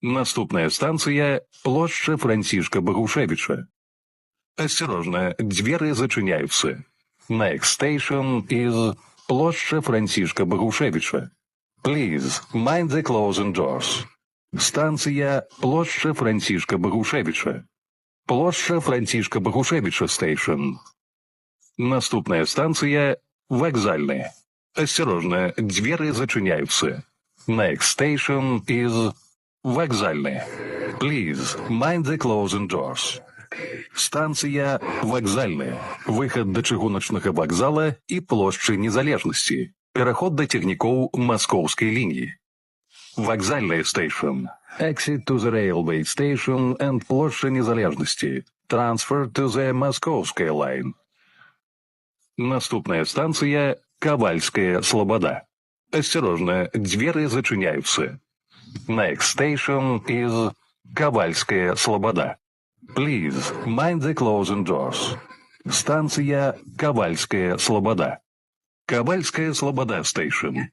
Наступная станция – площадь Франтишка Богушевича. Осторожно, двери зачиняются. Next station is площадь Франтишка Богушевича. Please, mind the closing doors. Станция площадь Франтишка Богушевича. Площадь Франтишка Богушевича station. Наступная станция – вокзальная. Осторожно, двери зачиняются. Next station is вокзальная. Please, mind the closing doors. Станция вокзальная. Выход до чыгуначнага вокзала и площади Незалежности. Пераход до цягнікоў Московской линии. Вокзальная station. Exit to the railway station and площадь Незалежности. Transfer to the Mosковская line. Наступная станция – Ковальская Слобода. Осторожно, двери зачиняются. Next station is Ковальская Слобода. Please, mind the closing doors. Станция Ковальская Слобода. Ковальская Слобода station.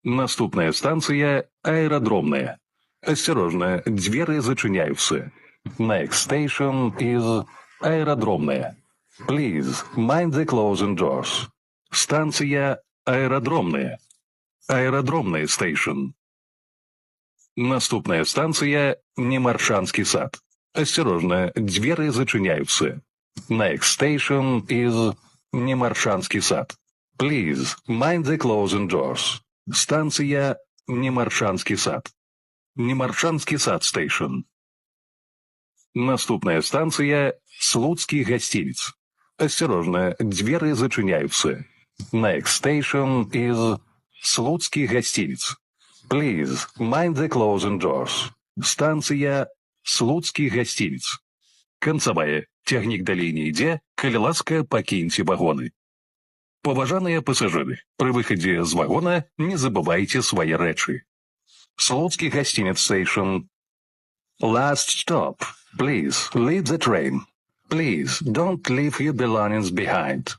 Наступная станция – Аэродромная. Осторожно, двери зачиняются. Next station is Аэродромная. Please, mind the closing doors. Станция Аэродромная. Аэродромная station. Наступная станция – Немаршанский сад. Осторожно, двери зачиняются. Next station is Немаршанский сад. Please, mind the closing doors. Станция Немаршанский сад. Немаршанский сад station. Наступная станция – Слуцкий гостиниц. Осторожно, двери зачиняются. Next station is Слуцкий гостиниц. Please, mind the closing doors. Станция Слуцкий гостиниц. Канцавая. Цягнік далей не ідзе, калі ласка, пакіньце вагоны. Паважаныя пасажыры, пры выхадзе з вагона не забывайце свае рэчы. Слуцкий гостиниц station. Last stop. Please, leave the train. Please, don't leave your belongings behind.